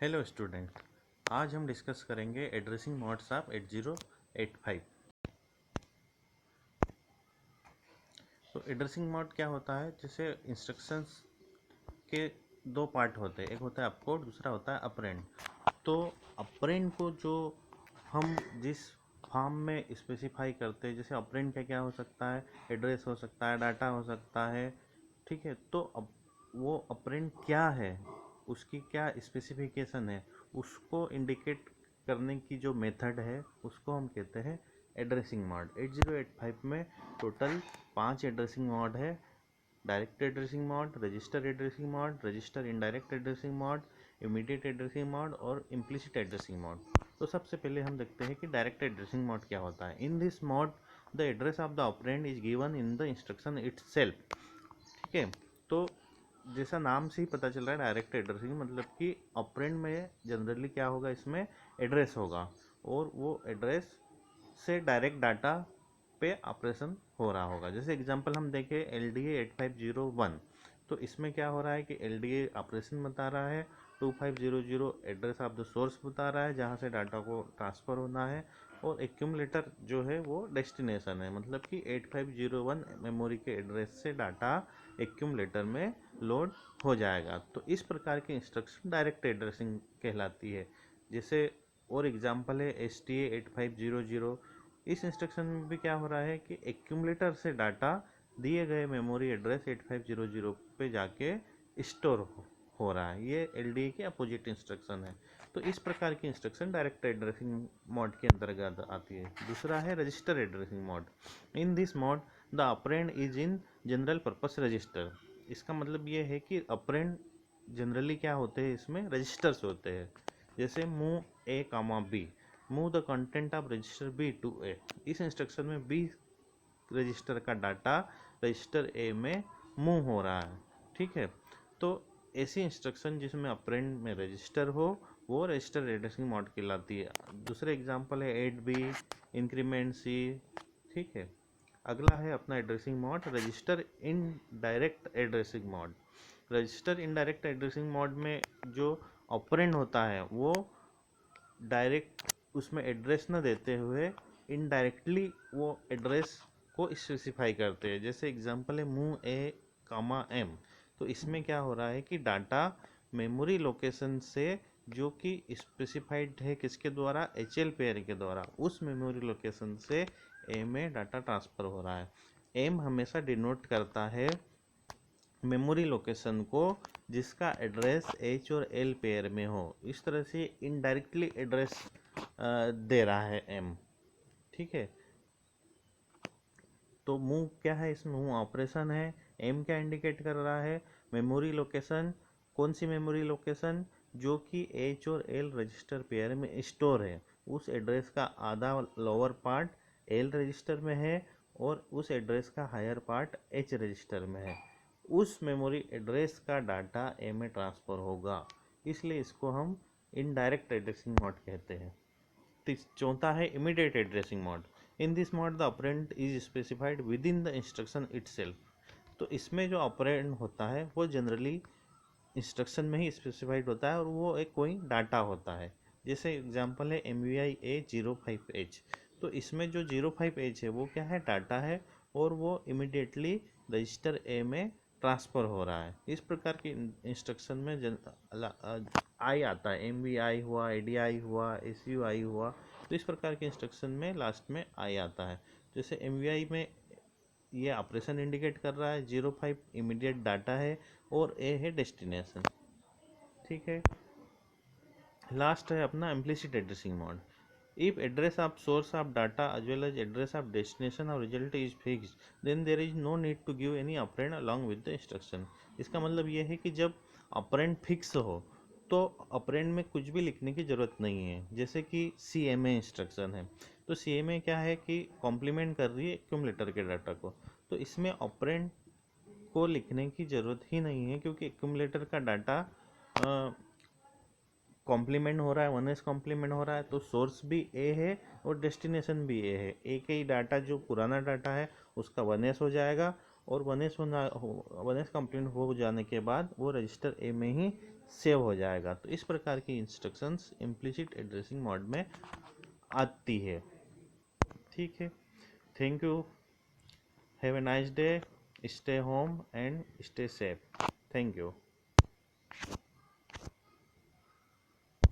Hello student, आज हम discuss करेंगे एड्रेसिंग मॉड्स ऑफ 8085। तो एड्रेसिंग मॉड क्या होता है? जैसे इंस्ट्रक्शंस के दो पार्ट होते हैं, एक होता है अपकोड, दूसरा होता है अपरेंड। तो अपरेंड को जो हम जिस फॉर्म में स्पेसिफाई करते हैं, जैसे अपरेंड क्या क्या हो सकता है, एड्रेस हो सकता है, डाटा हो सकता है, ठीक है। तो अब वो अपरेंड क्या है, उसकी क्या स्पेसिफिकेशन है, उसको इंडिकेट करने की जो मेथड है उसको हम कहते हैं एड्रेसिंग मॉड। 8085 में टोटल 5 एड्रेसिंग मॉड है: direct addressing mod, register addressing mod, register indirect addressing mod, immediate addressing mod और इम्प्लिसिट एड्रेसिंग मॉड। तो सबसे पहले हम देखते हैं कि डायरेक्ट एड्रेसिंग मॉड क्या होता है। In this mod the address of the operand is given in the instruction itself. ठीक है। तो जैसा नाम से ही पता चल रहा है डायरेक्ट एड्रेसिंग, मतलब कि ऑपरेंड में जनरली क्या होगा, इसमें एड्रेस होगा और वो एड्रेस से डायरेक्ट डाटा पे ऑपरेशन हो रहा होगा। जैसे एग्जांपल हम देखें LDA 8501, तो इसमें क्या हो रहा है कि LDA ऑपरेशन बता रहा है, 2500 एड्रेस ऑफ द सोर्स बता रहा है जहाँ से डाटा को ट्रांसफ़र होना है, और एक्यूमुलेटर जो है वो डेस्टिनेशन है, मतलब कि 8501 मेमोरी के एड्रेस से डाटा एक्यूमुलेटर में लोड हो जाएगा। तो इस प्रकार की इंस्ट्रक्शन डायरेक्ट एड्रेसिंग कहलाती है। जैसे और एग्जांपल है STA 8500। इस इंस्ट्रक्शन में भी क्या हो रहा है कि एक्यूमुलेटर से डाटा दिए गए मेमोरी एड्रेस 8500 पे जाके स्टोर हो रहा है। ये LDA की अपोजिट इंस्ट्रक्शन है। तो इस प्रकार की इंस्ट्रक्शन डायरेक्ट एड्रेसिंग मोड के अंतर्गत आती है। दूसरा है register addressing mode. In this mode the operand is in general purpose register. इसका मतलब ये है कि ऑपरेंड जनरली क्या होते हैं, इसमें रजिस्टर्स होते हैं। जैसे move A, B, move the content of register B to A। इस इंस्ट्रक्शन में B रजिस्टर का डाटा रजिस्टर A में मूव हो रहा है। ठीक है। तो ऐसी इंस्ट्रक्शन जिसमें ऑपरेंड में रजिस्टर हो वो रजिस्टर एड्रेसिंग मोड कहलाती है। दूसरे एग्जांपल है 8B, इंक्रीमेंट C। ठीक है। अगला है अपना addressing mode register in direct addressing mode. Register in direct addressing mode में जो ऑपरेंड होता है वो डायरेक्ट उसमें एड्रेस न देते हुए इनडायरेक्टली वो एड्रेस को स्पेसिफाई करते हैं। जैसे एग्जांपल है मूव A, M। तो इसमें क्या हो रहा है कि डाटा मेमोरी लोकेशन से जो कि स्पेसिफाइड है किसके द्वारा, HL पेयर के द्वारा, उस मेमोरी लोकेशन से A में डाटा ट्रांसफ़र हो रहा है। M हमेशा डिनोट करता है मेमोरी लोकेशन को जिसका एड्रेस H और L पेयर में हो। इस तरह से इनडायरेक्टली एड्रेस दे रहा है M। ठीक है। तो मूव क्या है, इसमें मूव ऑपरेशन है। M क्या इंडिकेट कर रहा है, मेमोरी लोकेशन। कौन सी मेमोरी लोकेशन? जो कि H और L रजिस्टर पेयर में स्टोर है। उस एड्रेस का आधा लोअर पार्ट L रजिस्टर में है और उस एड्रेस का हायर पार्ट H रजिस्टर में है। उस मेमोरी एड्रेस का डाटा A में ट्रांसफ़र होगा, इसलिए इसको हम इनडायरेक्ट एड्रेसिंग मोड कहते हैं। चौथा है immediate addressing mode. In this mode the operand is specified with in the instruction itself. तो इसमें जो ऑपरेंड होता है वो जनरली इंस्ट्रक्शन में ही स्पेसिफाइड होता है और वो एक कोई डाटा होता है। जैसे एग्जांपल है MVI A05H। तो इसमें जो 05H है वो क्या है, डाटा है, और वो इमिडिएटली रजिस्टर A में ट्रांसफ़र हो रहा है। इस प्रकार की इंस्ट्रक्शन में आई आता है, MVI हुआ, ADI हुआ, SUI हुआ। तो इस प्रकार के इंस्ट्रक्शन में लास्ट में आई आता है। जैसे MVI में ये ऑपरेशन इंडिकेट कर रहा है, 05 इमीडिएट डाटा है और A है डेस्टिनेशन। ठीक है। लास्ट है अपना implicit addressing mode. If address of source of data as well as address of destination और result is fixed then there is no need to give any operand along with the instruction. इसका मतलब ये है कि जब operand fix हो तो operand में कुछ भी लिखने की ज़रूरत नहीं है। जैसे कि CMA इंस्ट्रक्शन है, तो CMA क्या है कि कॉम्प्लीमेंट कर रही है एक्यूमुलेटर के डाटा को। तो इसमें ऑपरेंड को लिखने की ज़रूरत ही नहीं है, क्योंकि एक्यूमुलेटर का डाटा कॉम्प्लीमेंट हो रहा है, 1s कॉम्प्लीमेंट हो रहा है, तो सोर्स भी A है और डेस्टिनेशन भी A है। एक ही डाटा जो पुराना डाटा है उसका 1s हो जाएगा, और 1s कम्प्लीमेंट हो जाने के बाद वो रजिस्टर A में ही सेव हो जाएगा। तो इस प्रकार की इंस्ट्रक्शंस इम्प्लिसिट एड्रेसिंग मोड में आती है। ठीक है, thank you, have a nice day, stay home and stay safe, thank you.